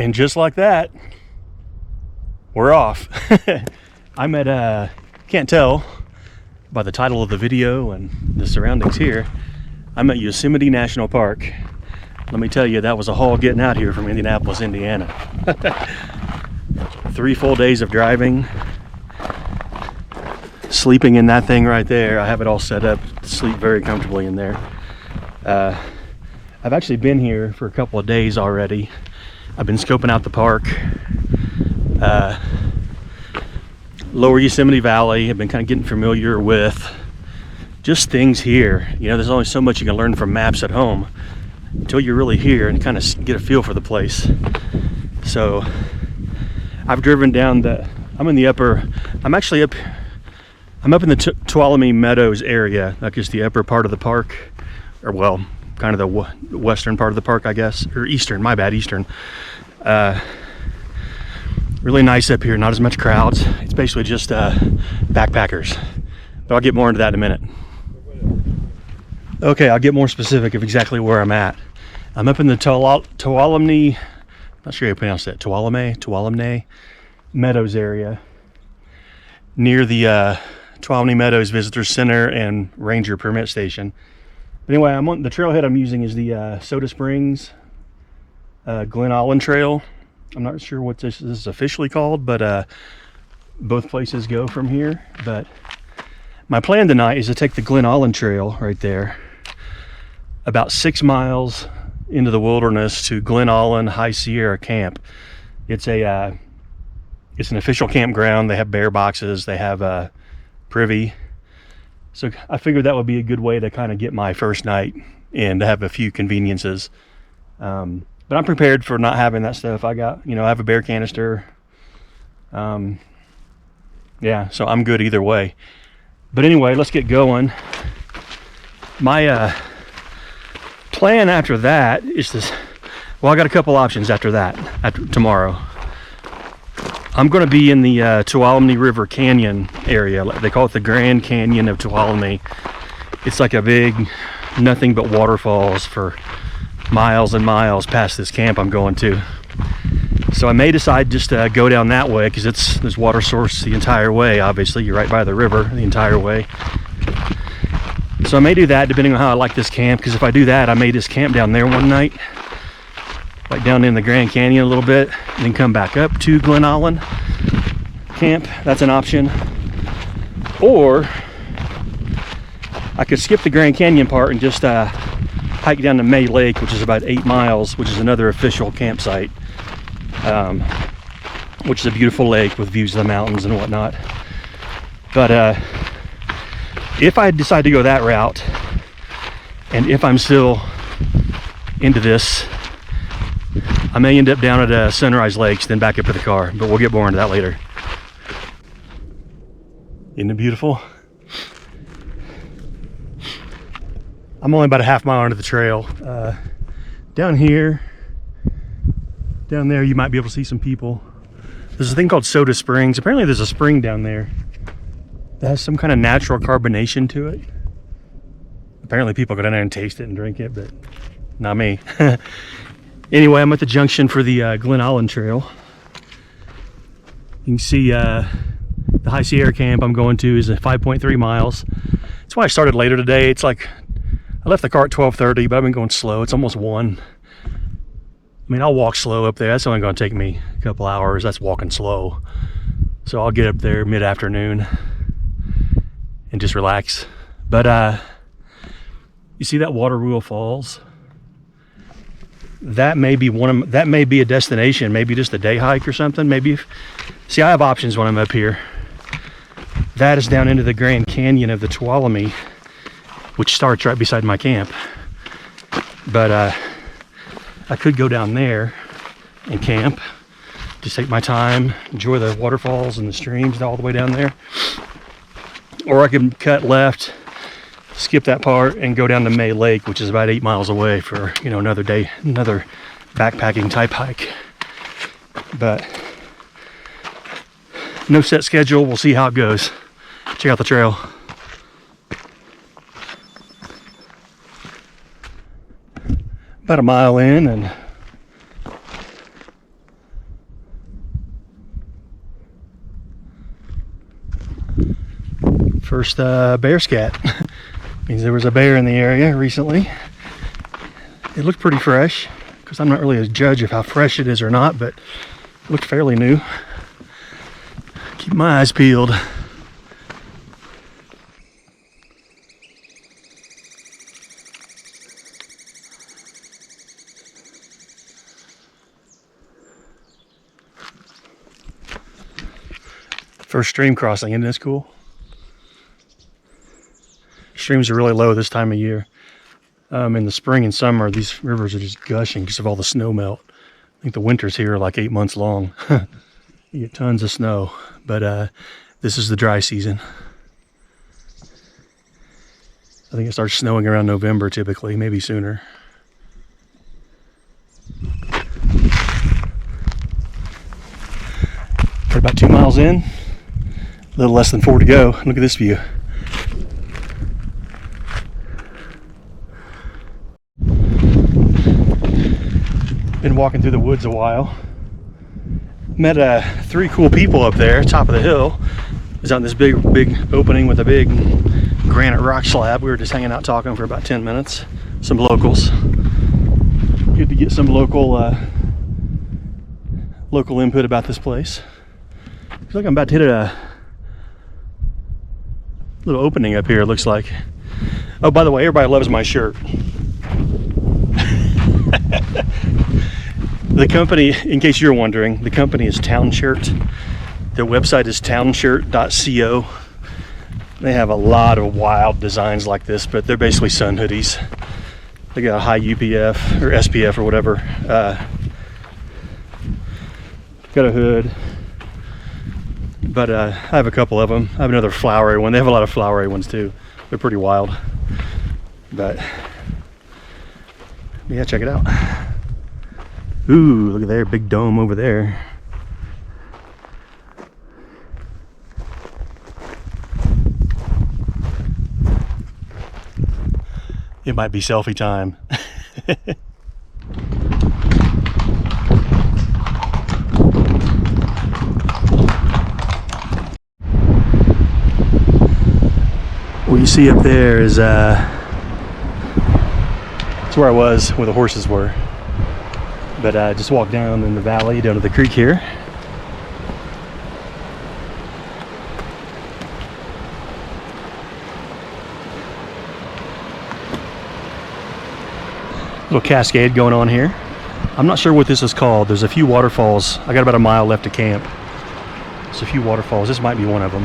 And just like that, we're off. I'm at, can't tell by the title of the video and the surroundings here, I'm at Yosemite National Park. Let me tell you, that was a haul getting out here from Indianapolis, Indiana. 3 full days of driving, sleeping in that thing right there. I have it all set up to sleep very comfortably in there. I've actually been here for a couple of days already. I've been scoping out the park, lower Yosemite Valley. I've been kind of getting familiar with just things here. You know, there's only so much you can learn from maps at home until you're really here and kind of get a feel for the place. So I've driven down I'm in the upper, I'm up in the Tuolumne Meadows area, like just the upper part of the park, or well, kind of the western part of the park, I guess, or eastern, my bad, eastern. Really nice up here, not as much crowds. It's basically just backpackers, but I'll get more into that in a minute. Okay, I'll get more specific of exactly where I'm at. I'm up in the Tuolumne, not sure how you pronounce that, Tuolumne Meadows area, near the Tuolumne Meadows Visitor Center and Ranger Permit Station. But anyway, I'm on the trailhead I'm using is the Soda Springs Glen Aulin Trail. I'm not sure what this is officially called, but both places go from here. But my plan tonight is to take the Glen Aulin Trail right there, about 6 miles into the wilderness to Glen Aulin High Sierra Camp. It's an official campground. They have bear boxes. They have privy. So I figured that would be a good way to kind of get my first night and to have a few conveniences. But I'm prepared for not having that stuff. I have a bear canister. Yeah, so I'm good either way. But anyway, let's get going. My plan after that is this. Well, I got a couple options after that, tomorrow. I'm going to be in the Tuolumne River Canyon area. They call it the Grand Canyon of Tuolumne. It's like a big, nothing but waterfalls for miles and miles past this camp I'm going to. So I may decide just to go down that way because there's water source the entire way. Obviously, you're right by the river the entire way. So I may do that depending on how I like this camp, because if I do that, I may just camp down there one night, like down in the Grand Canyon a little bit, and then come back up to Glen Aulin camp. That's an option. Or I could skip the Grand Canyon part and just hike down to May Lake, which is about 8 miles, which is another official campsite, which is a beautiful lake with views of the mountains and whatnot. But if I decide to go that route, and if I'm still into this, I may end up down at Sunrise Lakes, then back up to the car, but we'll get more into that later. Isn't it beautiful? I'm only about a half mile into the trail. Down here, down there, you might be able to see some people. There's a thing called Soda Springs. Apparently there's a spring down there that has some kind of natural carbonation to it. Apparently people go down there and taste it and drink it, but not me. Anyway, I'm at the junction for the Glen Aulin Trail. You can see the High Sierra camp I'm going to is 5.3 miles. That's why I started later today. It's like, I left the car at 12:30, but I've been going slow. It's almost 1. I mean, I'll walk slow up there. That's only going to take me a couple hours. That's walking slow. So I'll get up there mid-afternoon and just relax. But you see that Water Wheel Falls? That may be that may be a destination, maybe just a day hike or something. See, I have options when I'm up here. That is down into the Grand Canyon of the Tuolumne, which starts right beside my camp. But I could go down there and camp, just take my time, enjoy the waterfalls and the streams all the way down there. Or I can cut left, skip that part, and go down to May Lake, which is about 8 miles away for, another day, another backpacking type hike. But no set schedule. We'll see how it goes. Check out the trail. About a mile in, and First bear scat. Means there was a bear in the area recently. It looked pretty fresh, because I'm not really a judge of how fresh it is or not, but it looked fairly new. Keep my eyes peeled. First stream crossing, isn't this cool? Streams are really low this time of year. In the spring and summer, these rivers are just gushing because of all the snow melt. I think the winters here are like 8 months long. You get tons of snow, but this is the dry season. I think it starts snowing around November typically, maybe sooner. We're about 2 miles in, a little less than 4 to go. Look at this view. Been walking through the woods a while. Met 3 cool people up there, top of the hill. I was out in this big opening with a big granite rock slab. We were just hanging out talking for about 10 minutes. Some locals. Good to get some local input about this place. I feel like I'm about to hit a little opening up here, it looks like. Oh, by the way, everybody loves my shirt. The company, in case you're wondering, the company is Townshirt. Their website is townshirt.co. They have a lot of wild designs like this, but they're basically sun hoodies. They got a high UPF or SPF or whatever. Got a hood. But I have a couple of them. I have another flowery one. They have a lot of flowery ones too. They're pretty wild. But yeah, check it out. Ooh, look at there, big dome over there. It might be selfie time. What you see up there is it's where I was, where the horses were. But I just walked down in the valley, down to the creek here. Little cascade going on here. I'm not sure what this is called. There's a few waterfalls. I got about a mile left to camp. There's a few waterfalls. This might be one of them.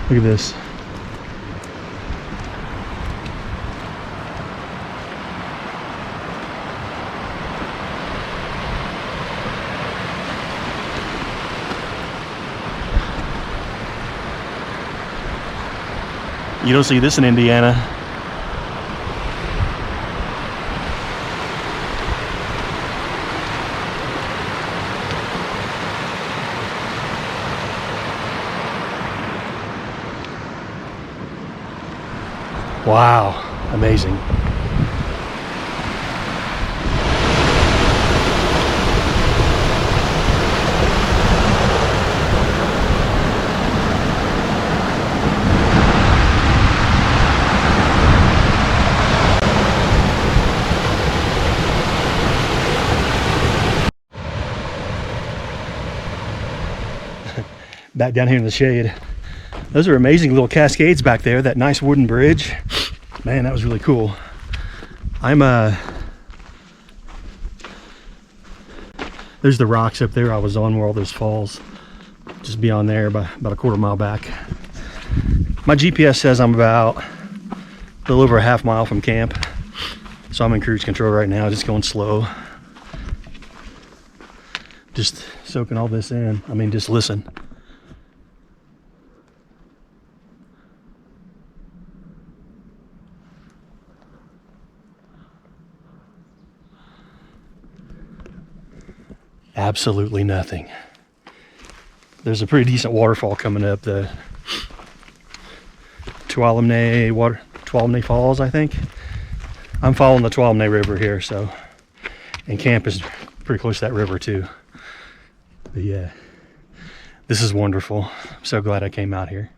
Look at this. You don't see this in Indiana. Wow, amazing. Back down here in the shade. Those are amazing little cascades back there, that nice wooden bridge. Man, that was really cool. There's the rocks up there I was on where all those falls. Just beyond there, about a quarter mile back. My GPS says I'm about a little over a half mile from camp. So I'm in cruise control right now, just going slow. Just soaking all this in. I mean, just listen. Absolutely nothing. There's a pretty decent waterfall coming up, the Tuolumne Falls, I think. I'm following the Tuolumne River here, so, and camp is pretty close to that river too. But yeah, This is wonderful. I'm so glad I came out here.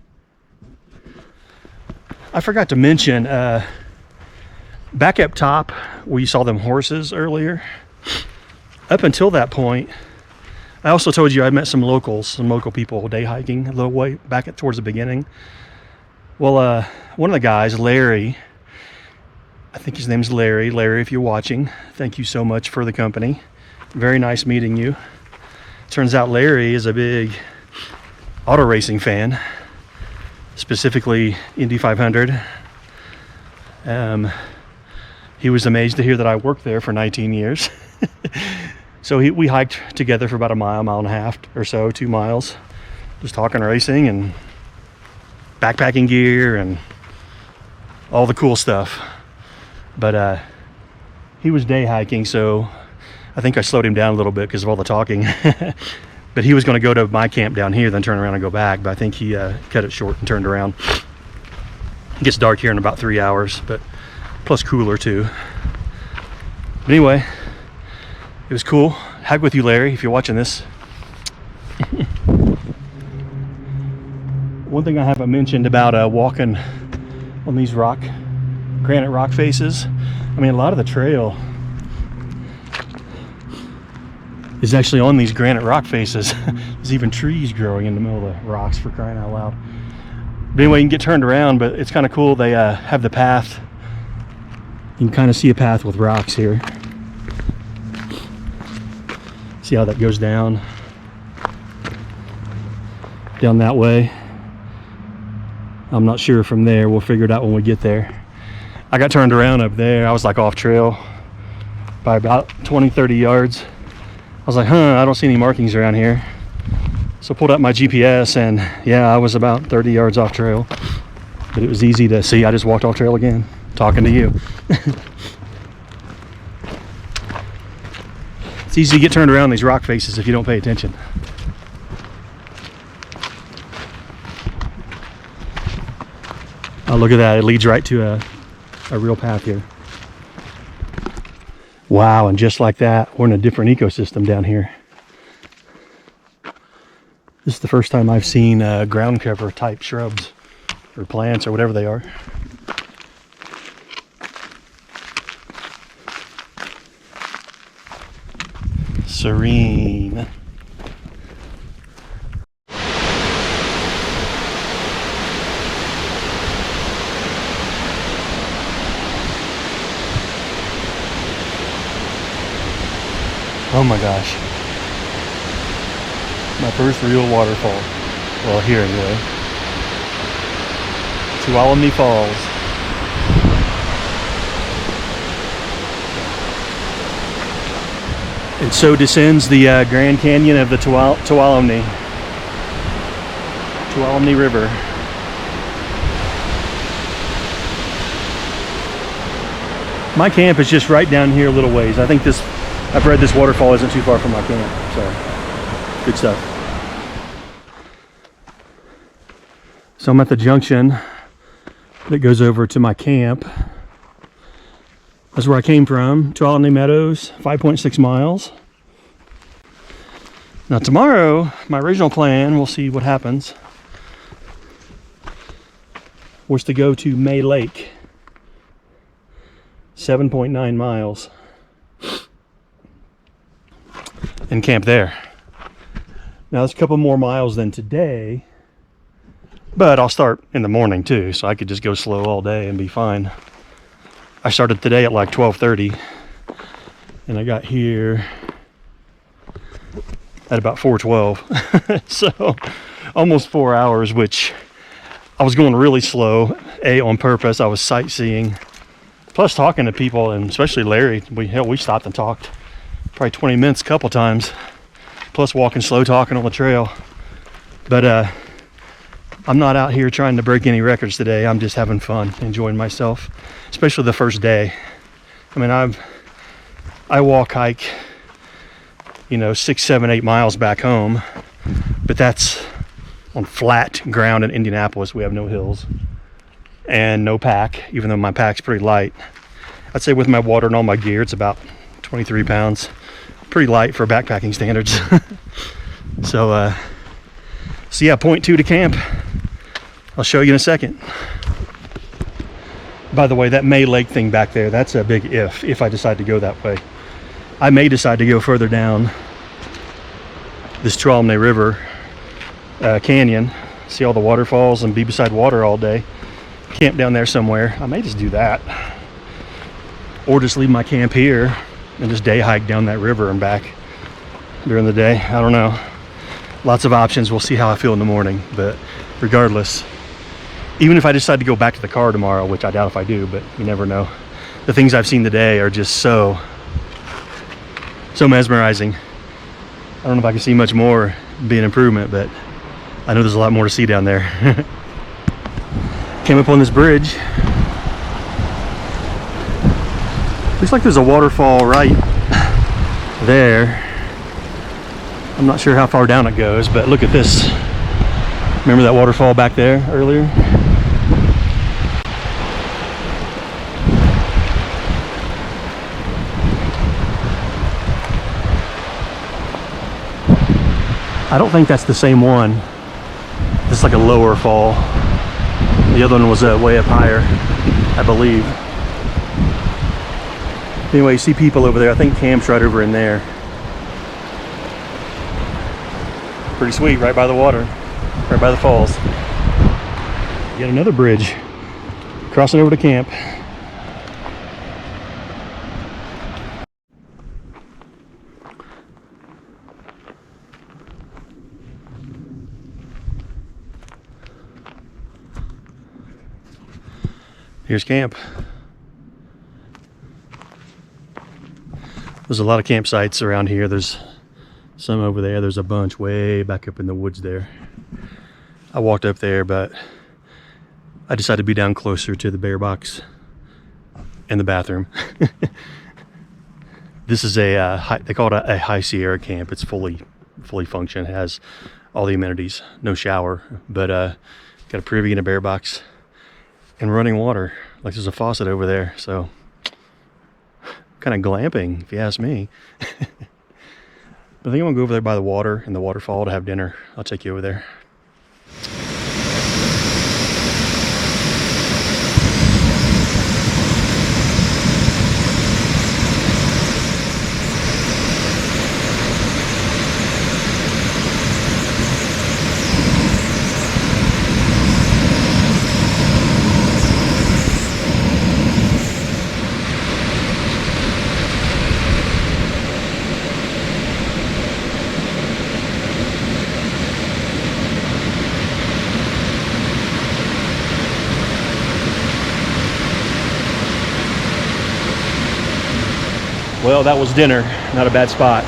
I forgot to mention, back up top where you saw them horses earlier, up until that point, I also told you I met some local people day hiking a little way back towards the beginning. Well, one of the guys, Larry, I think his name's Larry. Larry, if you're watching, thank you so much for the company. Very nice meeting you. Turns out Larry is a big auto racing fan, specifically Indy 500. He was amazed to hear that I worked there for 19 years. So we hiked together for about a mile and a half or so, 2 miles, just talking racing and backpacking gear and all the cool stuff. But he was day hiking, so I think I slowed him down a little bit because of all the talking. But he was going to go to my camp down here, then turn around and go back. But I think he cut it short and turned around. It gets dark here in about 3 hours, but plus cooler too. But anyway, it was cool. Hike with you, Larry, if you're watching this. One thing I haven't mentioned about walking on these granite rock faces, I mean, a lot of the trail is actually on these granite rock faces. There's even trees growing in the middle of the rocks, for crying out loud. But anyway, you can get turned around, but it's kind of cool. They have the path. You can kind of see a path with rocks here. See how that goes down that way. I'm not sure from there. We'll figure it out when we get there. I got turned around up there. I was like off trail by about 20-30 yards. I was like, I don't see any markings around here. So I pulled up my GPS, and yeah, I was about 30 yards off trail. But it was easy to see. I just walked off trail again, talking to you. It's easy to get turned around these rock faces if you don't pay attention. Oh, look at that. It leads right to a real path here. Wow, and just like that, we're in a different ecosystem down here. This is the first time I've seen ground cover type shrubs or plants or whatever they are. Serene. Oh my gosh. My first real waterfall. Well, here anyway. Tuolumne Falls. And so descends the Grand Canyon of the Tuolumne River. My camp is just right down here a little ways. I think I've read this waterfall isn't too far from my camp, so good stuff. So I'm at the junction that goes over to my camp. That's where I came from, Tuolumne Meadows, 5.6 miles. Now tomorrow, my original plan, we'll see what happens, was to go to May Lake, 7.9 miles. And camp there. Now that's a couple more miles than today, but I'll start in the morning too, so I could just go slow all day and be fine. I started today at like 12:30, and I got here at about 4:12. So almost 4 hours, which I was going really slow, on purpose. I was sightseeing, plus talking to people, and especially Larry. We stopped and talked probably 20 minutes a couple times, plus walking slow, talking on the trail. But I'm not out here trying to break any records today. I'm just having fun, enjoying myself, especially the first day. I mean, I hike, 6, 7, 8 miles back home, but that's on flat ground in Indianapolis. We have no hills and no pack, even though my pack's pretty light. I'd say with my water and all my gear, it's about 23 pounds. Pretty light for backpacking standards. So So yeah, point 2 to camp. I'll show you in a second. By the way, that May Lake thing back there, that's a big if I decide to go that way. I may decide to go further down this Tuolumne River canyon, see all the waterfalls and be beside water all day. Camp down there somewhere. I may just do that. Or just leave my camp here and just day hike down that river and back during the day. I don't know. Lots of options. We'll see how I feel in the morning. But regardless, even if I decide to go back to the car tomorrow, which I doubt if I do, but you never know. The things I've seen today are just so mesmerizing. I don't know if I can see much more be an improvement, but I know there's a lot more to see down there. Came up on this bridge. Looks like there's a waterfall right there. I'm not sure how far down it goes, but look at this. Remember that waterfall back there earlier? I don't think that's the same one. This is like a lower fall. The other one was way up higher, I believe. Anyway, you see people over there. I think camp's right over in there. Pretty sweet, right by the water, right by the falls. Yet another bridge, crossing over to camp. Here's camp. There's a lot of campsites around here. There's some over there. There's a bunch way back up in the woods there. I walked up there, but I decided to be down closer to the bear box and the bathroom. This is they call it a high Sierra camp. It's fully functioned. It has all the amenities. No shower, but got a privy and a bear box and running water. Like there's a faucet over there. So kind of glamping, if you ask me. But I think I'm gonna go over there by the water and the waterfall to have dinner. I'll take you over there. Well, that was dinner. Not a bad spot.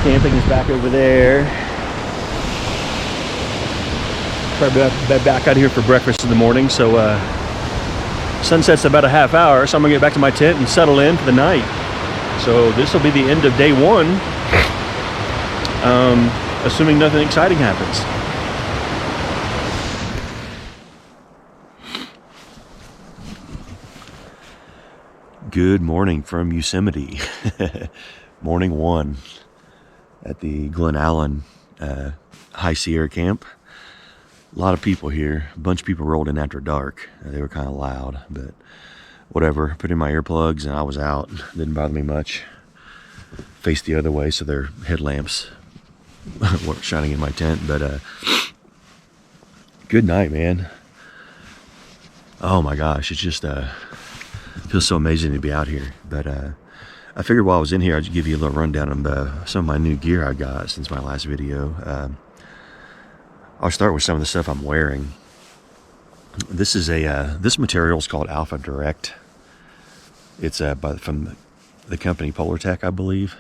Camping is back over there. Probably back out here for breakfast in the morning. So sunset's about a half hour, so I'm gonna get back to my tent and settle in for the night. So this will be the end of day one, assuming nothing exciting happens. Good morning from Yosemite. Morning one at the Glen Aulin High Sierra camp. A lot of people here. A bunch of people rolled in after dark. They were kind of loud, but whatever. Put in my earplugs and I was out. Didn't bother me much. Faced the other way so their headlamps weren't shining in my tent. But good night, man. Oh my gosh, it's just feels so amazing to be out here. But I figured while I was in here, I'd give you a little rundown of some of my new gear I got since my last video. I'll start with some of the stuff I'm wearing. This is this material is called Alpha Direct. It's from the company Polartec, I believe.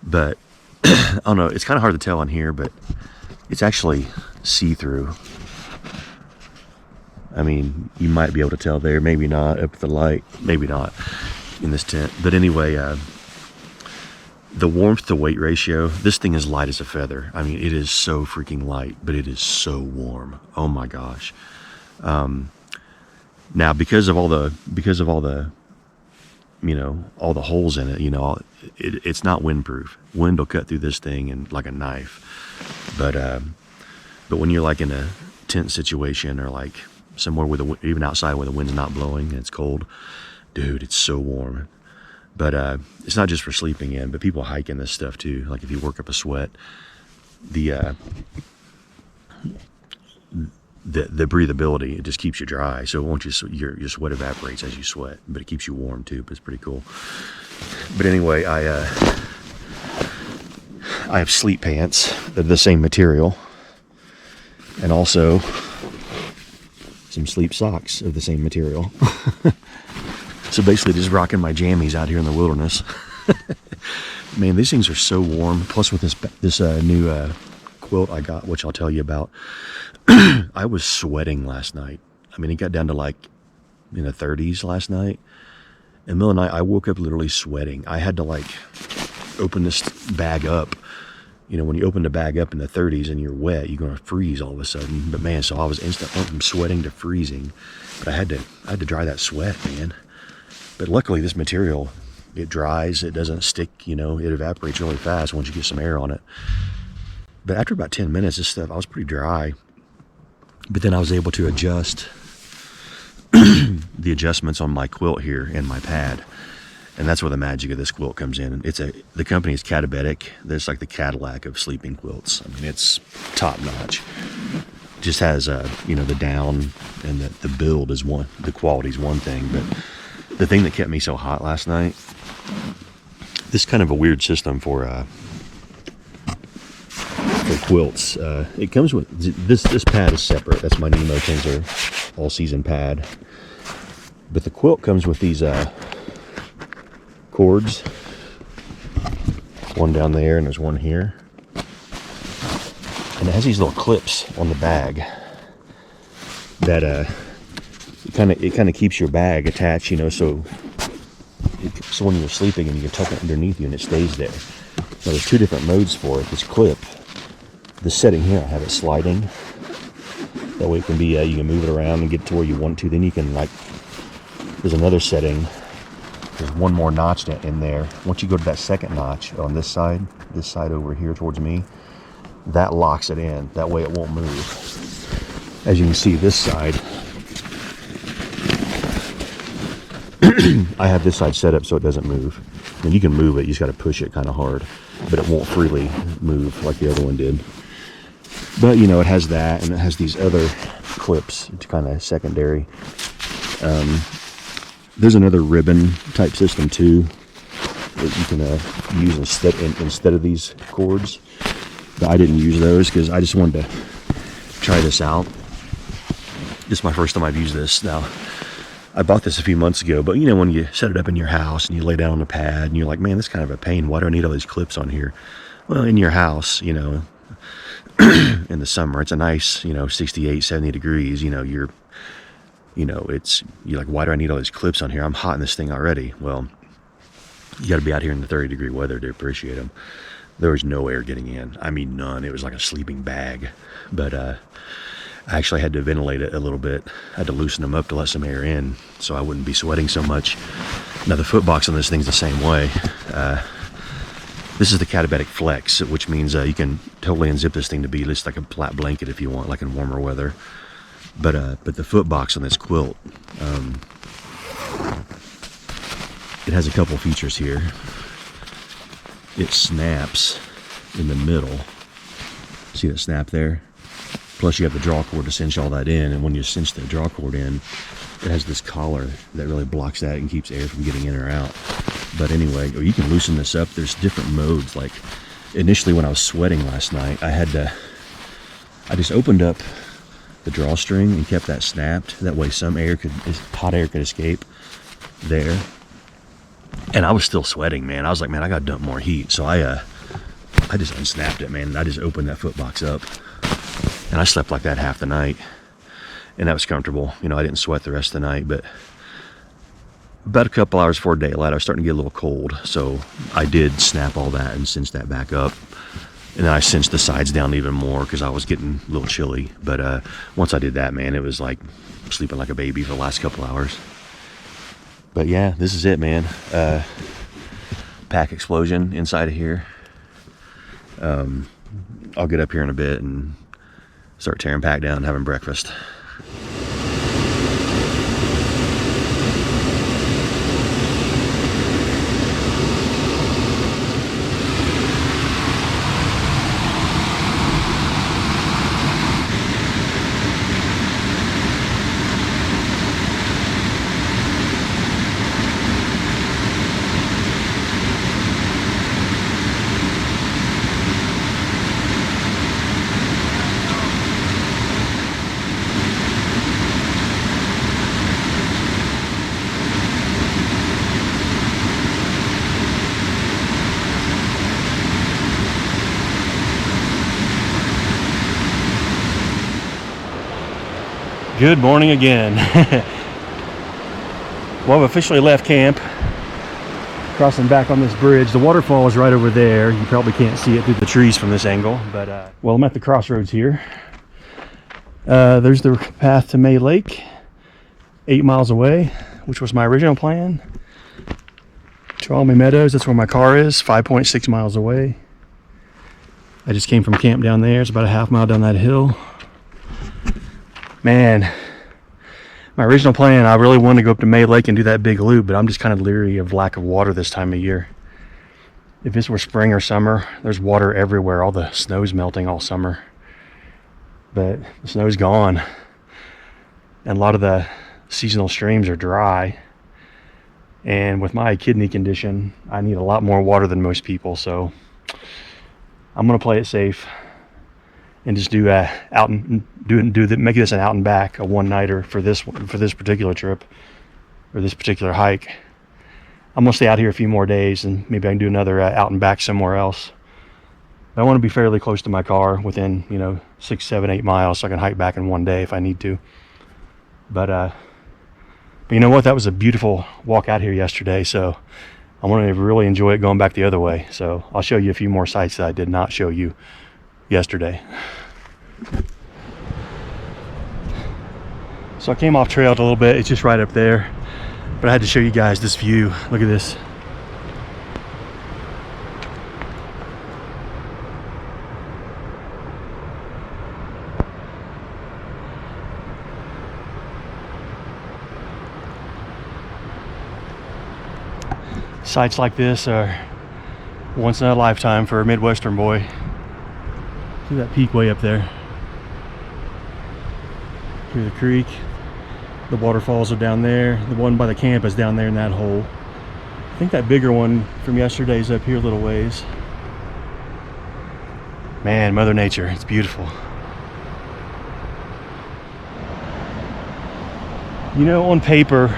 But I don't know, it's kind of hard to tell on here, but it's actually see-through. I mean, you might be able to tell there, maybe not up at the light, maybe not in this tent. But anyway, the warmth to weight ratio, this thing is light as a feather. I mean, it is so freaking light, but it is so warm. Oh my gosh. Now because of all the you know, all the holes in it, you know, it's not windproof. Wind will cut through this thing and like a knife. But when you're like in a tent situation or like somewhere with even outside where the wind's not blowing and it's cold, dude, it's so warm. But it's not just for sleeping in, but people hike in this stuff too. Like if you work up a sweat, the breathability, it just keeps you dry. So once your sweat evaporates as you sweat, but it keeps you warm too. But it's pretty cool. But anyway, I have sleep pants that are the same material, and also some sleep socks of the same material. So basically just rocking my jammies out here in the wilderness. Man, these things are so warm. Plus with this new quilt I got, which I'll tell you about, I was sweating last night. I mean, it got down to like in the 30s last night. In the middle of the night, I woke up literally sweating. I had to like open this bag up. You know, when you open the bag up in the 30s and you're wet, you're going to freeze all of a sudden. But man, so I was went from sweating to freezing. But I had to dry that sweat, man. But luckily this material, it dries, it doesn't stick, you know, it evaporates really fast once you get some air on it. But after about 10 minutes, this stuff, I was pretty dry. But then I was able to adjust the adjustments on my quilt here and my pad. And that's where the magic of this quilt comes in. The company is Catabetic. It's like the Cadillac of sleeping quilts. I mean, it's top notch. Just has, you know, the down and the build is one, the quality is one thing. But the thing that kept me so hot last night, this is kind of a weird system for quilts. It comes with this pad is separate. That's my Nemo Tensor all season pad. But the quilt comes with these cords. One down there and there's one here. And it has these little clips on the bag that it kind of keeps your bag attached, you know, so when you're sleeping and you can tuck it underneath you and it stays there. Now there's two different modes for it. This clip, this setting here, I have it sliding. That way it can be, you can move it around and get to where you want to. Then you can, like, there's another setting. There's one more notch in there. Once you go to that second notch on this side over here towards me, that locks it in. That way it won't move. As you can see, this side, I have this side set up so it doesn't move. I mean, you can move it, you just got to push it kind of hard, but it won't freely move like the other one did. But, you know, it has that, and it has these other clips. It's kind of secondary. There's another ribbon type system too that you can use instead of these cords. But I didn't use those because I just wanted to try this out. This is my first time I've used this. Now, I bought this a few months ago, but you know, when you set it up in your house and you lay down on the pad and you're like, man, this is kind of a pain. Why do I need all these clips on here? Well, in your house, you know, in the summer, it's a nice, you know, 68, 70 degrees, you know, you're like, why do I need all these clips on here? I'm hot in this thing already. Well, you got to be out here in the 30-degree weather to appreciate them. There was no air getting in. I mean, none. It was like a sleeping bag. But I actually had to ventilate it a little bit. I had to loosen them up to let some air in so I wouldn't be sweating so much. Now, the foot box on this thing's the same way. This is the Catabetic Flex, which means you can totally unzip this thing to be just like a flat blanket if you want, like in warmer weather. But the foot box on this quilt, it has a couple features here. It snaps in the middle. See that snap there? Plus you have the draw cord to cinch all that in, and when you cinch the draw cord in, it has this collar that really blocks that and keeps air from getting in or out. But anyway, you can loosen this up. There's different modes. Like initially when I was sweating last night, I just opened up the drawstring and kept that snapped. That way some hot air could escape there. And I was still sweating, man. I was like, man, I got to dump more heat. So I just unsnapped it, man. I just opened that foot box up. And I slept like that half the night. And that was comfortable. You know, I didn't sweat the rest of the night, but about a couple hours before daylight, I was starting to get a little cold. So I did snap all that and cinch that back up. And then I cinched the sides down even more because I was getting a little chilly. But once I did that, man, it was like sleeping like a baby for the last couple hours. But yeah, this is it, man. Pack explosion inside of here. I'll get up here in a bit and start tearing pack down and having breakfast. Good morning again. Well, I've officially left camp, crossing back on this bridge. The waterfall is right over there. You probably can't see it through the trees from this angle, but well, I'm at the crossroads here. There's the path to May Lake, 8 miles away, which was my original plan. Tuolumne Meadows, that's where my car is, 5.6 miles away. I just came from camp down there. It's about a half mile down that hill. Man, my original plan, I really wanted to go up to May Lake and do that big loop, but I'm just kind of leery of lack of water this time of year. If this were spring or summer, there's water everywhere. All the snow's melting all summer. But the snow's gone. And a lot of the seasonal streams are dry. And with my kidney condition, I need a lot more water than most people, so I'm going to play it safe. And just do make this an out and back, a one-nighter for this particular trip or this particular hike. I'm gonna stay out here a few more days, and maybe I can do another out and back somewhere else. But I want to be fairly close to my car, within 6, 7, 8 miles, so I can hike back in one day if I need to. But you know what? That was a beautiful walk out here yesterday, so I want to really enjoy it going back the other way. So I'll show you a few more sites that I did not show you yesterday. So I came off trail a little bit. It's just right up there, but I had to show you guys this view. Look at this. Sights like this are once in a lifetime for a Midwestern boy. See that peak way up there. Here's the creek. The waterfalls are down there. The one by the camp is down there in that hole. I think that bigger one from yesterday's up here a little ways. Man, Mother Nature, it's beautiful. You know, on paper,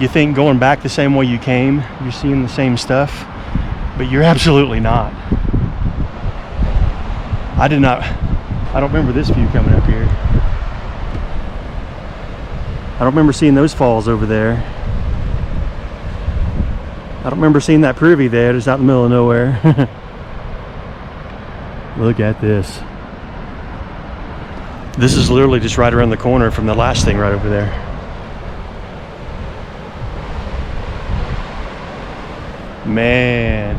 you think going back the same way you came, you're seeing the same stuff, but you're absolutely not. I don't remember this view coming up here. I don't remember seeing those falls over there. I don't remember seeing that privy there. It's out in the middle of nowhere. Look at this. This is literally just right around the corner from the last thing right over there. Man,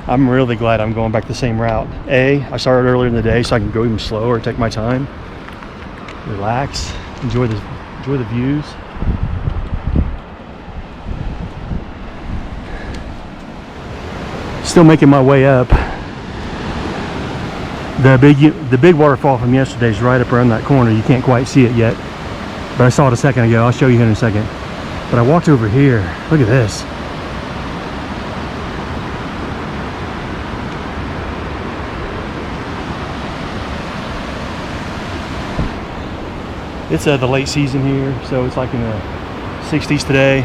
I'm really glad I'm going back the same route. I started earlier in the day so I can go even slower, take my time, relax, enjoy the views. Still making my way up. The big waterfall from yesterday is right up around that corner. You can't quite see it yet, but I saw it a second ago. I'll show you in a second. But I walked over here. Look at this. It's the late season here, so it's like in the 60s today,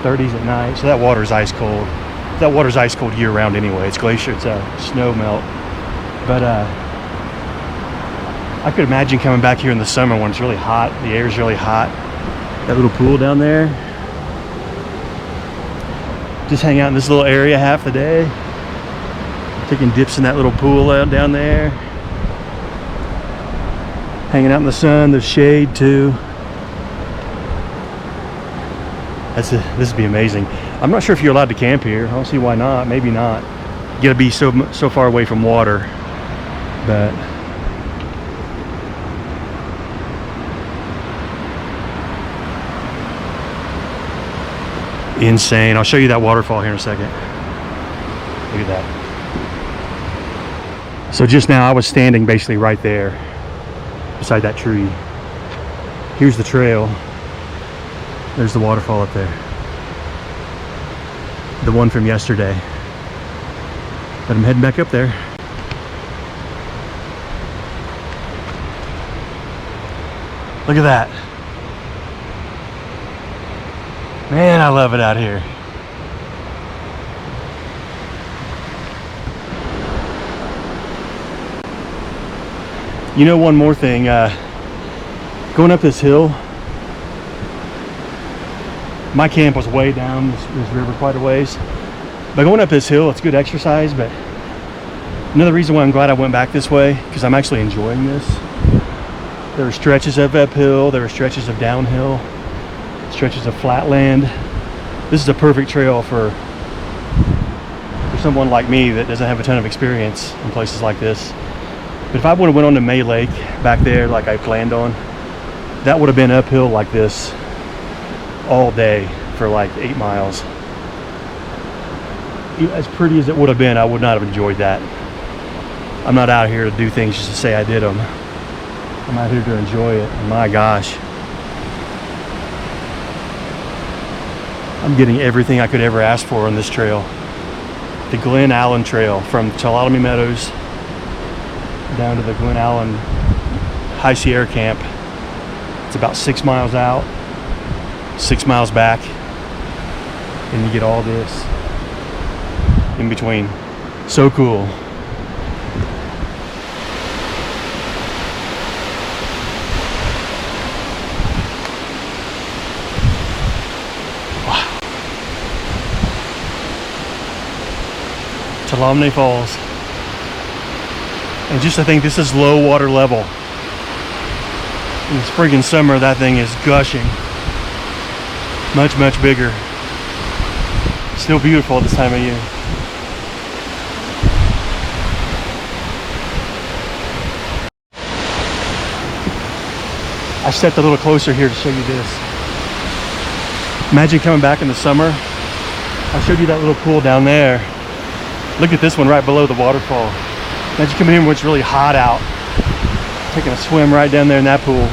30s at night. So that water's ice cold. That water's ice cold year round anyway. It's glacier, it's a snow melt. But I could imagine coming back here in the summer when it's really hot. The air's really hot. That little pool down there. Just hang out in this little area half the day. Taking dips in that little pool out down there. Hanging out in the sun, there's shade too. This would be amazing. I'm not sure if you're allowed to camp here. I don't see why not. Maybe not. You gotta be so far away from water. But insane. I'll show you that waterfall here in a second. Look at that. So just now I was standing basically right there beside that tree. Here's the trail. There's the waterfall up there. The one from yesterday. But I'm heading back up there. Look at that. Man, I love it out here. You know, one more thing, going up this hill, my camp was way down this river quite a ways. But going up this hill, it's good exercise. But another reason why I'm glad I went back this way, because I'm actually enjoying this. There were stretches of uphill, there were stretches of downhill, stretches of flatland. This is a perfect trail for someone like me that doesn't have a ton of experience in places like this. But if I would have went on to May Lake back there like I planned on, that would have been uphill like this all day for like 8 miles. As pretty as it would have been, I would not have enjoyed that. I'm not out here to do things just to say I did them. I'm out here to enjoy it. And my gosh, I'm getting everything I could ever ask for on this trail. The Glen Aulin trail from Tuolumne Meadows down to the Glen Aulin High Sierra camp. It's about 6 miles out, 6 miles back, and you get all this in between. So cool. Wow. Tuolumne Falls. And just I think this is low water level. In the spring and summer, that thing is gushing. Much, much bigger. Still beautiful this time of year. I stepped a little closer here to show you this. Imagine coming back in the summer. I showed you that little pool down there. Look at this one right below the waterfall. Imagine coming in when it's really hot out. Taking a swim right down there in that pool.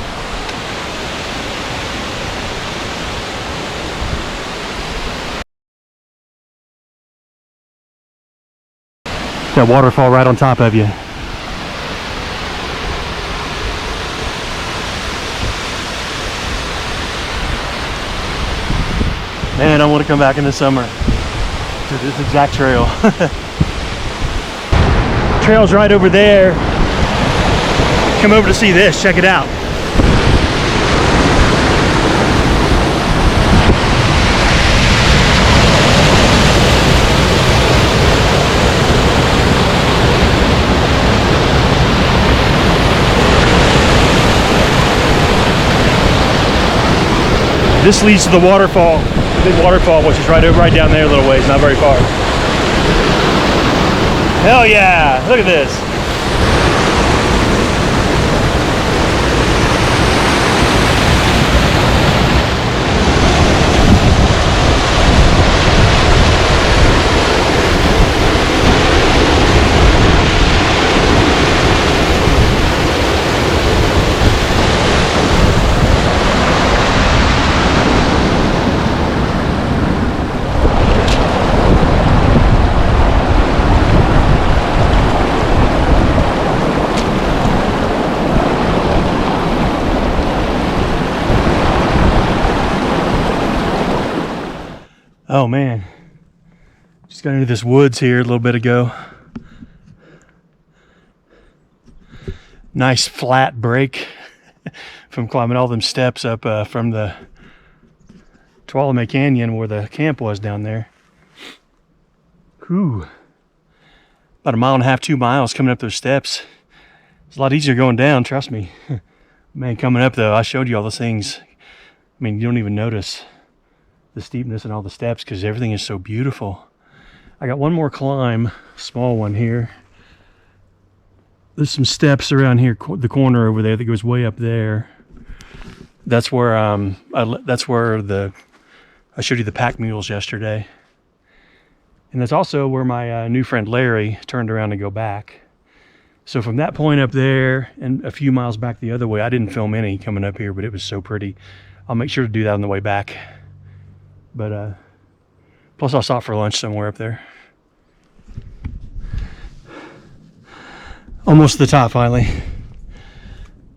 That waterfall right on top of you. Man, I want to come back in the summer to this exact trail. Trail's right over there. Come over to see this, check it out. This leads to the waterfall, the big waterfall, which is right down there a little ways, not very far. Hell yeah, look at this. Oh man, just got into this woods here a little bit ago. Nice flat break from climbing all them steps up from the Tuolumne Canyon where the camp was down there. Whew. About 1.5 miles, 2 miles coming up those steps. It's a lot easier going down, trust me. Man, coming up though, I showed you all those things. I mean, you don't even notice the steepness and all the steps because everything is so beautiful. I got one more climb, small one here. There's some steps around here, the corner over there that goes way up there. That's where I showed you the pack mules yesterday. And that's also where my new friend Larry turned around to go back. So from that point up there and a few miles back the other way, I didn't film any coming up here, but it was so pretty. I'll make sure to do that on the way back. But plus I'll stop for lunch somewhere up there. Almost to the top finally.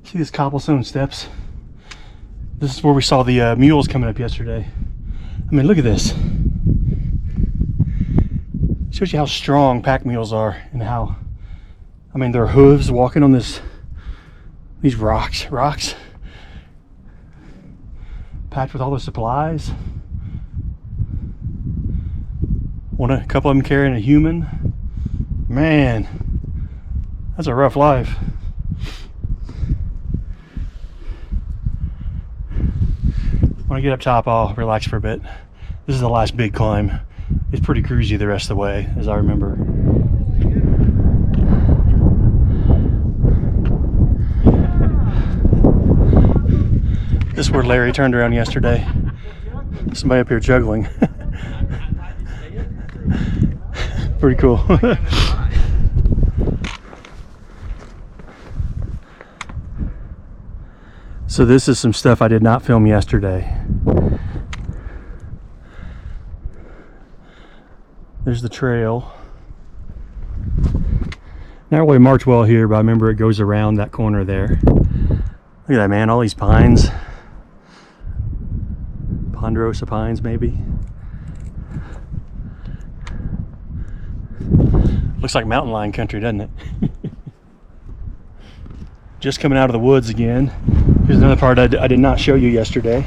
See these cobblestone steps? This is where we saw the mules coming up yesterday. I mean, look at this. Shows you how strong pack mules are and how, I mean, their hooves walking on these rocks packed with all their supplies. A couple of them carrying a human. Man, that's a rough life. When I get up top, I'll relax for a bit. This is the last big climb. It's pretty cruisy the rest of the way, as I remember. This is where Larry turned around yesterday. Somebody up here juggling. Pretty cool. So this is some stuff I did not film yesterday. There's the trail. Not really marked well here, but I remember it goes around that corner there. Look at that, man, all these pines. Ponderosa pines, maybe. Looks like mountain lion country, doesn't it? Just coming out of the woods again. Here's another part I did not show you yesterday.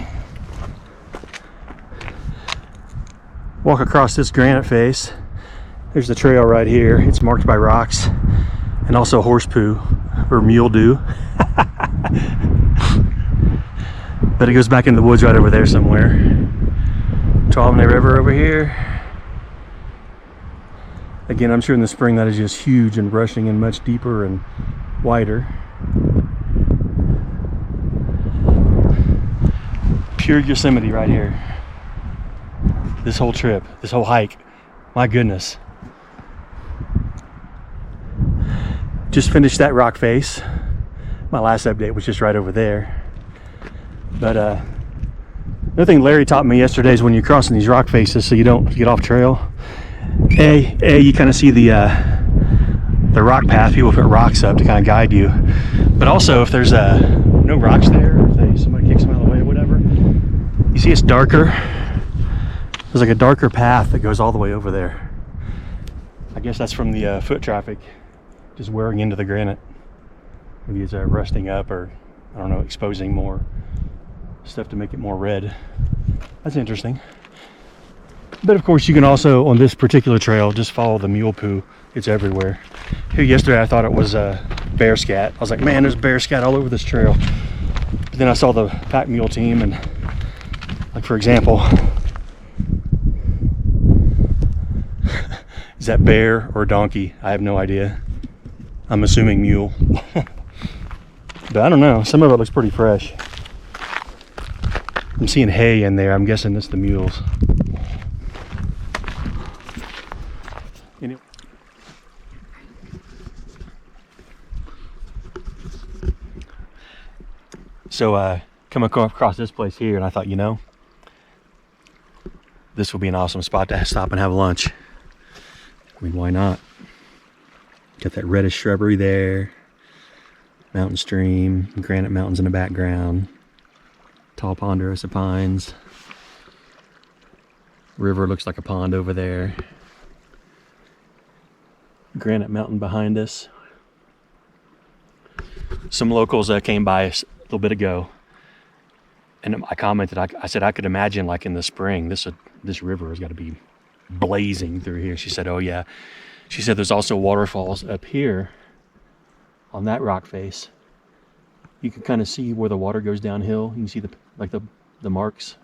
Walk across this granite face. There's the trail right here. It's marked by rocks and also horse poo or mule dew. But it goes back into the woods right over there somewhere. Tuolumne River over here. Again, I'm sure in the spring that is just huge and rushing and much deeper and wider. Pure Yosemite right here. This whole trip, this whole hike, my goodness. Just finished that rock face. My last update was just right over there. But another thing Larry taught me yesterday is when you're crossing these rock faces so you don't get off trail. You kind of see the rock path. People put rocks up to kind of guide you. But also if there's no rocks there, or if somebody kicks them out of the way or whatever, you see it's darker. There's like a darker path that goes all the way over there. I guess that's from the foot traffic just wearing into the granite. Maybe it's rusting up or, I don't know, exposing more stuff to make it more red. That's interesting. But of course you can also, on this particular trail, just follow the mule poo. It's everywhere. Here yesterday I thought it was bear scat. I was like, man, there's bear scat all over this trail. But then I saw the pack mule team and, like, for example, is that bear or donkey? I have no idea. I'm assuming mule. But I don't know. Some of it looks pretty fresh. I'm seeing hay in there. I'm guessing it's the mules. Anyway. So come across this place here and I thought, you know, this would be an awesome spot to stop and have lunch. I mean, why not? Got that reddish shrubbery there, mountain stream, granite mountains in the background, tall ponderosa pines. River looks like a pond over there. Granite mountain behind us. Some locals came by a little bit ago, and I commented. I said I could imagine, like in the spring, this river has got to be blazing through here. She said, "Oh yeah." She said there's also waterfalls up here on that rock face. You can kind of see where the water goes downhill. You can see the marks.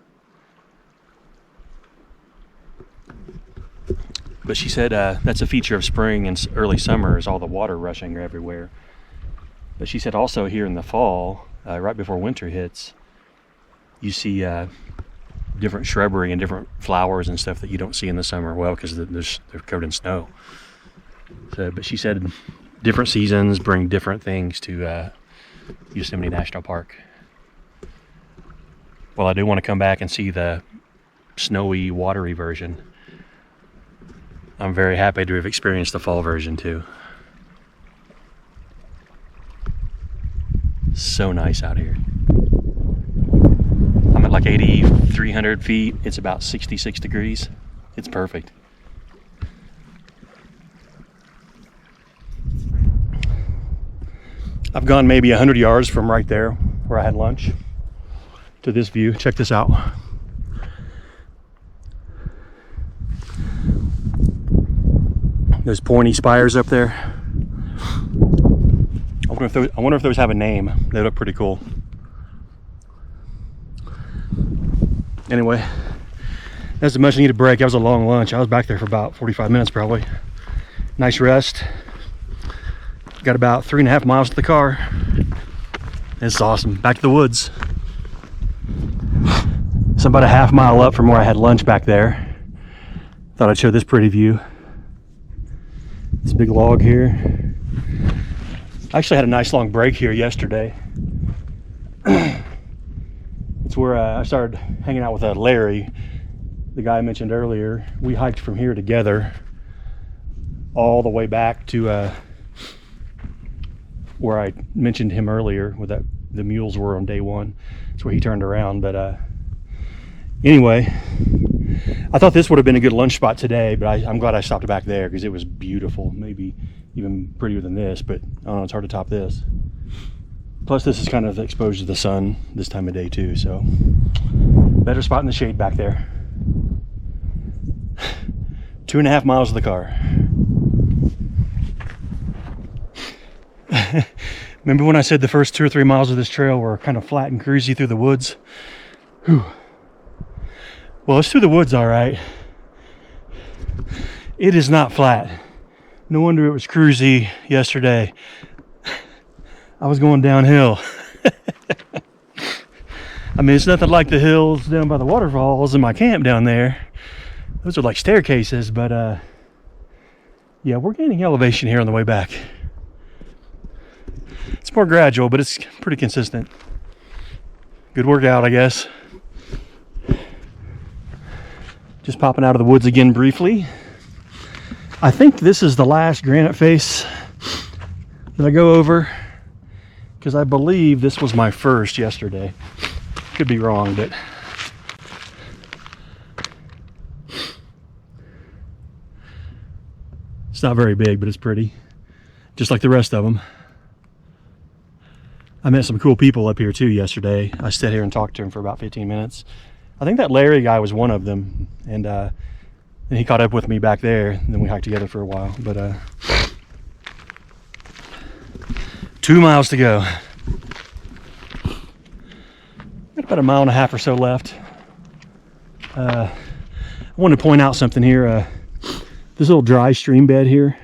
But she said that's a feature of spring and early summer, is all the water rushing everywhere. But she said also here in the fall, right before winter hits, you see different shrubbery and different flowers and stuff that you don't see in the summer. Well, because they're covered in snow. So, but she said different seasons bring different things to Yosemite National Park. Well, I do want to come back and see the snowy, watery version. I'm very happy to have experienced the fall version too. So nice out here. I'm at like 8,300 feet. It's about 66 degrees. It's perfect. I've gone maybe 100 yards from right there where I had lunch to this view. Check this out. Those pointy spires up there. I wonder if those have a name. They look pretty cool. Anyway, that's a much needed break. That was a long lunch. I was back there for about 45 minutes probably. Nice rest. Got about 3.5 miles to the car. It's awesome. Back to the woods. So about a half mile up from where I had lunch back there. Thought I'd show this pretty view. This big log here. I actually had a nice long break here yesterday. It's where I started hanging out with Larry, the guy I mentioned earlier. We hiked from here together all the way back to where I mentioned him earlier, where the mules were on day one. That's where he turned around. But anyway, I thought this would have been a good lunch spot today, but I'm glad I stopped back there because it was beautiful. Maybe even prettier than this, but I don't know, it's hard to top this. Plus this is kind of exposed to the sun this time of day too, so better spot in the shade back there. 2.5 miles of the car. Remember when I said the first 2 or 3 miles of this trail were kind of flat and cruisy through the woods? Whew. Well, it's through the woods all right. It is not flat. No wonder it was cruisy yesterday. I was going downhill. I mean, it's nothing like the hills down by the waterfalls in my camp down there. Those are like staircases, but yeah, we're gaining elevation here on the way back. It's more gradual, but it's pretty consistent. Good workout, I guess. Just popping out of the woods again briefly. I think this is the last granite face that I go over, because I believe this was my first yesterday. Could be wrong, but it's not very big, but it's pretty, just like the rest of them. I met some cool people up here too yesterday. I sat here and talked to them for about 15 minutes. I think that Larry guy was one of them, and he caught up with me back there, and then we hiked together for a while. But 2 miles to go. Got about 1.5 miles or so left. I wanted to point out something here. This little dry stream bed here.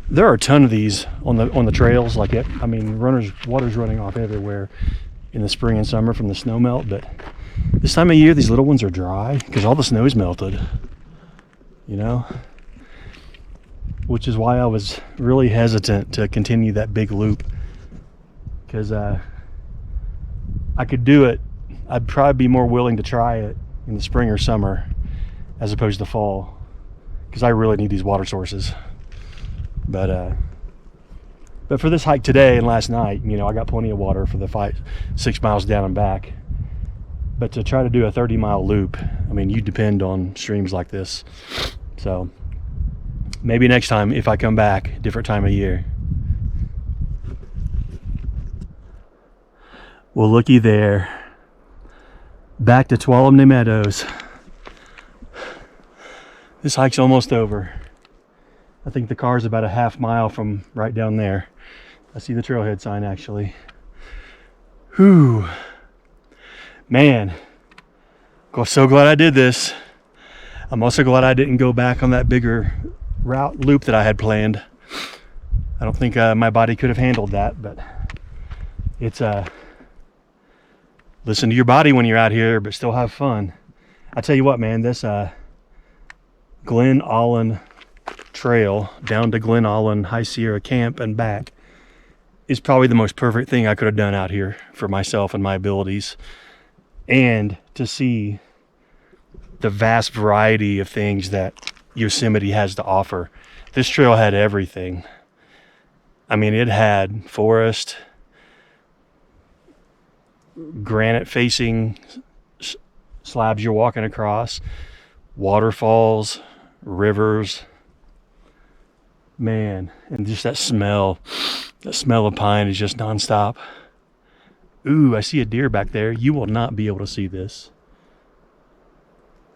There are a ton of these on the trails. Like it, I mean, water's running off everywhere in the spring and summer from the snow melt. But this time of year, these little ones are dry because all the snow's melted. You know, which is why I was really hesitant to continue that big loop, because I could do it. I'd probably be more willing to try it in the spring or summer as opposed to fall, because I really need these water sources. But for this hike today and last night, you know, I got plenty of water for the 6 miles down and back. But to try to do a 30-mile loop, I mean, you depend on streams like this. So maybe next time, if I come back, different time of year. Well, looky there. Back to Tuolumne Meadows. This hike's almost over. I think the car's about a half mile from right down there. I see the trailhead sign actually. Whew. Man, I'm so glad I did this. I'm also glad I didn't go back on that bigger route loop that I had planned. I don't think my body could have handled that, but it's listen to your body when you're out here, but still have fun. I tell you what, man, this Glen Aulin trail down to Glen Aulin High Sierra Camp and back is probably the most perfect thing I could have done out here for myself and my abilities, and to see the vast variety of things that Yosemite has to offer. This trail had everything. I mean, it had forest, granite facing slabs you're walking across, waterfalls, rivers, man, and just that smell of pine is just nonstop. Ooh, I see a deer back there. You will not be able to see this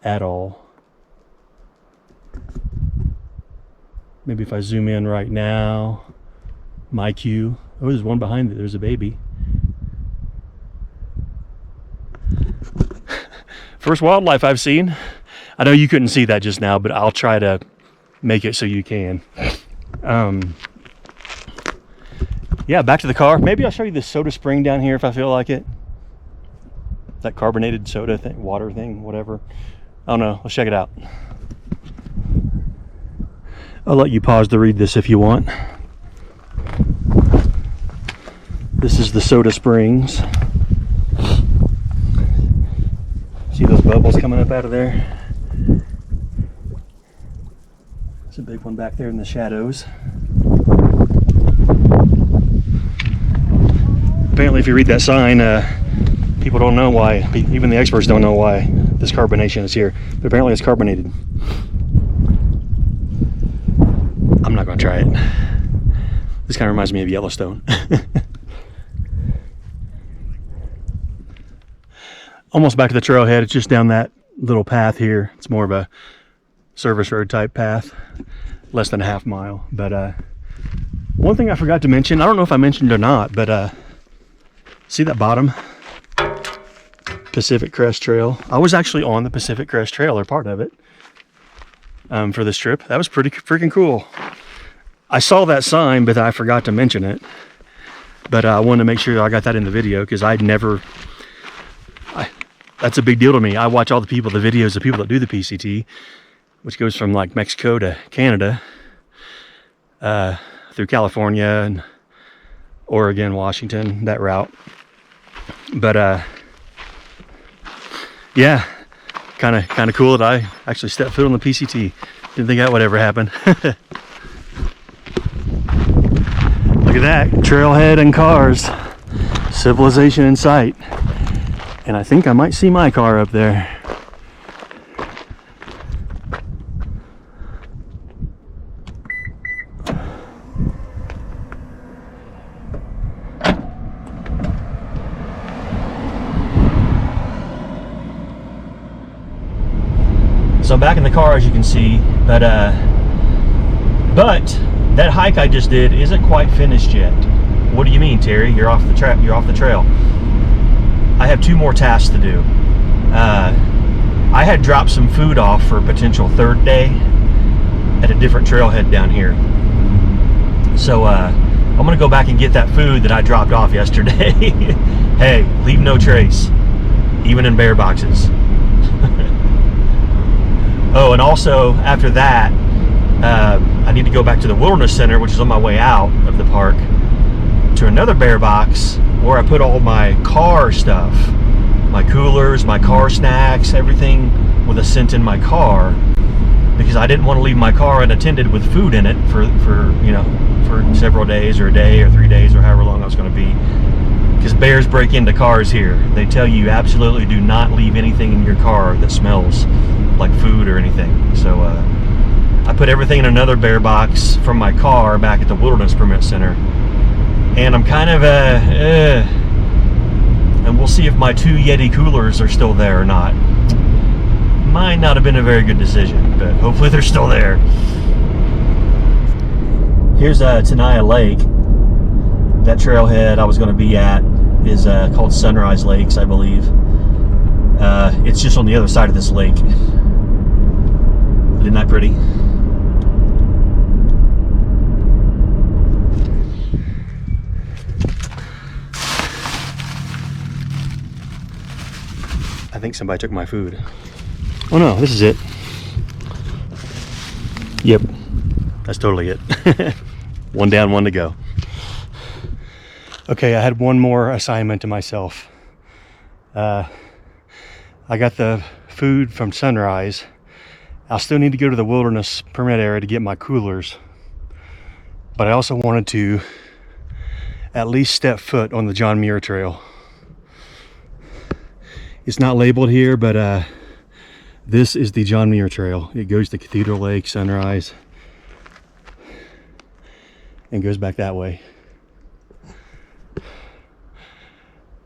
at all. Maybe if I zoom in right now, my cue. Oh, there's one behind it. There's a baby. First wildlife I've seen. I know you couldn't see that just now, but I'll try to make it so you can. Yeah, back to the car. Maybe I'll show you this soda spring down here if I feel like it. That carbonated soda thing, water thing, whatever. I don't know. Let's check it out. I'll let you pause to read this if you want. This is the Soda Springs. See those bubbles coming up out of there? There's a big one back there in the shadows. Apparently, if you read that sign, people don't know why, even the experts don't know why this carbonation is here, but apparently it's carbonated. I'm not going to try it. This kind of reminds me of Yellowstone. Almost back to the trailhead. It's just down that little path here. It's more of a service road type path, less than a half mile. But one thing I forgot to mention, I don't know if I mentioned it or not, but see that bottom Pacific Crest Trail? I was actually on the Pacific Crest Trail, or part of it, for this trip. That was pretty freaking cool. I saw that sign, but I forgot to mention it. But I wanted to make sure I got that in the video, because that's a big deal to me. I watch all the videos of people that do the PCT, which goes from like Mexico to Canada, through California and Oregon, Washington, that route. But yeah, kind of cool that I actually stepped foot on the PCT. Didn't think that would ever happen. Look at that, trailhead and cars, civilization in sight. And I think I might see my car up there. So I'm back in the car, as you can see, but that hike I just did isn't quite finished yet. What do you mean, Terry? You're off the trail. I have 2 more tasks to do. I had dropped some food off for a potential 3rd day at a different trailhead down here. So I'm gonna go back and get that food that I dropped off yesterday. Hey, leave no trace, even in bear boxes. Oh, and also after that, I need to go back to the Wilderness Center, which is on my way out of the park, to another bear box where I put all my car stuff, my coolers, my car snacks, everything with a scent in my car, because I didn't want to leave my car unattended with food in it for several days, or a day, or 3 days, or however long I was going to be. Because bears break into cars here. They tell you absolutely do not leave anything in your car that smells like food or anything. So I put everything in another bear box from my car back at the Wilderness Permit Center. And I'm kind of and we'll see if my 2 Yeti coolers are still there or not. Might not have been a very good decision, but hopefully they're still there. Here's Tenaya Lake. That trailhead I was going to be at is called Sunrise Lakes, I believe. It's just on the other side of this lake. Isn't that pretty? I think somebody took my food. Oh no, this is it. Yep, that's totally it. One down, one to go. Okay, I had one more assignment to myself. I got the food from Sunrise. I'll still need to go to the wilderness permit area to get my coolers. But I also wanted to at least step foot on the John Muir Trail. It's not labeled here, but this is the John Muir Trail. It goes to Cathedral Lake, Sunrise, and goes back that way.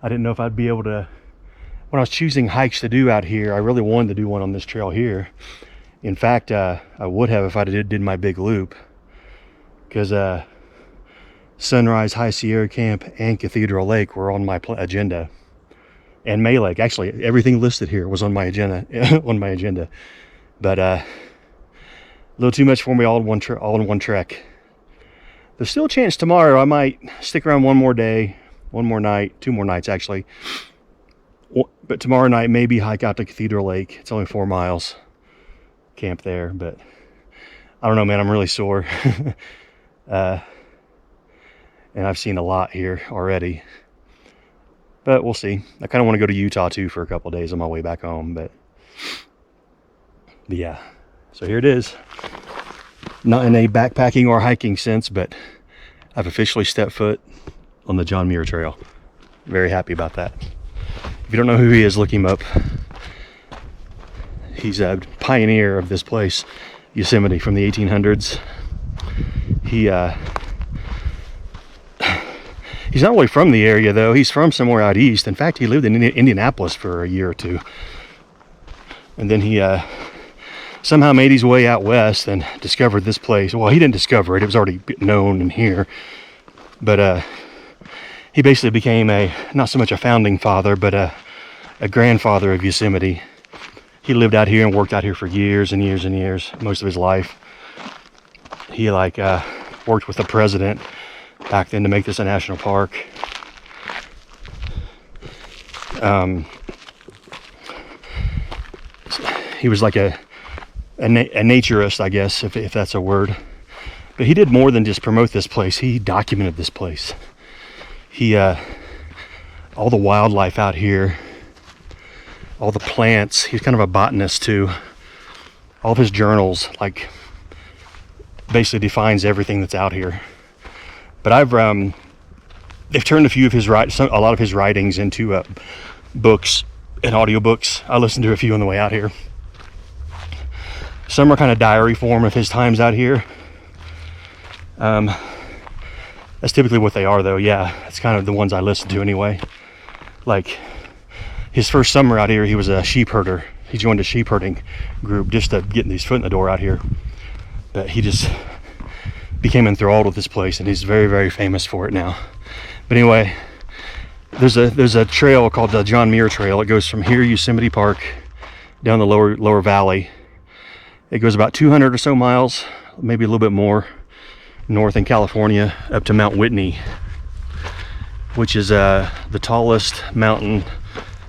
I didn't know if I'd be able to, when I was choosing hikes to do out here, I really wanted to do one on this trail here. In fact, I would have if I did my big loop, because Sunrise, High Sierra Camp, and Cathedral Lake were on my agenda. And May Lake, actually, everything listed here was on my agenda. But a little too much for me all in one trek. There's still a chance tomorrow I might stick around one more day, one more night, 2 more nights actually. But tomorrow night, maybe hike out to Cathedral Lake. It's only 4 miles. Camp there, but I don't know, man. I'm really sore. And I've seen a lot here already. But we'll see. I kind of want to go to Utah too for a couple of days on my way back home. But yeah, so here it is. Not in a backpacking or hiking sense, but I've officially stepped foot on the John Muir Trail. Very happy about that. If you don't know who he is, look him up. He's a pioneer of this place, Yosemite, from the 1800s. He's not really from the area, though. He's from somewhere out east. In fact, he lived in Indianapolis for a year or two. And then he somehow made his way out west and discovered this place. Well, he didn't discover it. It was already known in here. But he basically became not so much a founding father, but a grandfather of Yosemite. He lived out here and worked out here for years and years and years, most of his life. He worked with the president back then to make this a national park. He was like a naturist, I guess, if that's a word. But he did more than just promote this place. He documented this place. All the wildlife out here, all the plants. He's kind of a botanist too. All of his journals, like, basically defines everything that's out here. But they've turned a lot of his writings into books and audiobooks. I listened to a few on the way out here. Some are kind of diary form of his times out here. That's typically what they are, though. Yeah, it's kind of the ones I listen to anyway. Like his first summer out here, he was a sheep herder. He joined a sheep herding group just to get his foot in the door out here. But he just became enthralled with this place, and he's very, very famous for it now. But anyway, there's a trail called the John Muir Trail. It goes from here, Yosemite Park, down the lower valley. It goes about 200 or so miles, maybe a little bit more, north in California, up to Mount Whitney, which is the tallest mountain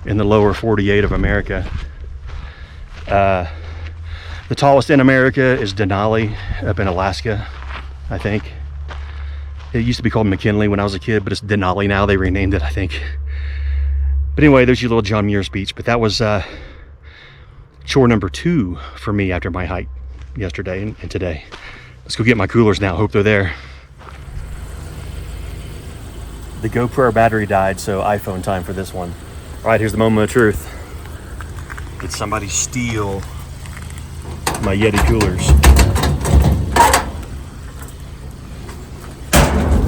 in the lower 48 of America. The tallest in America is Denali up in Alaska, I think. It used to be called McKinley when I was a kid, but it's Denali now. They renamed it, I think. But anyway, there's your little John Muir speech. But that was chore number 2 for me after my hike yesterday and today. Let's go get my coolers now. Hope they're there. The GoPro battery died, so iPhone time for this one. All right, here's the moment of truth. Did somebody steal my Yeti coolers?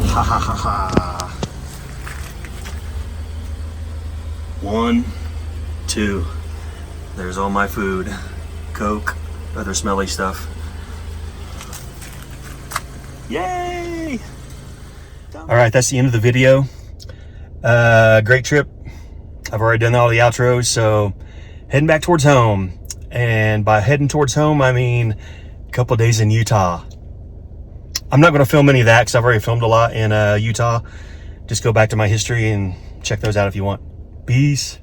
Ha ha ha ha. 1, 2. There's all my food. Coke, other smelly stuff. Yay! All right, that's the end of the video. Great trip. I've already done all the outros, so heading back towards home. And by heading towards home, I mean a couple of days in Utah. I'm not going to film any of that because I've already filmed a lot in Utah. Just go back to my history and check those out if you want. Peace.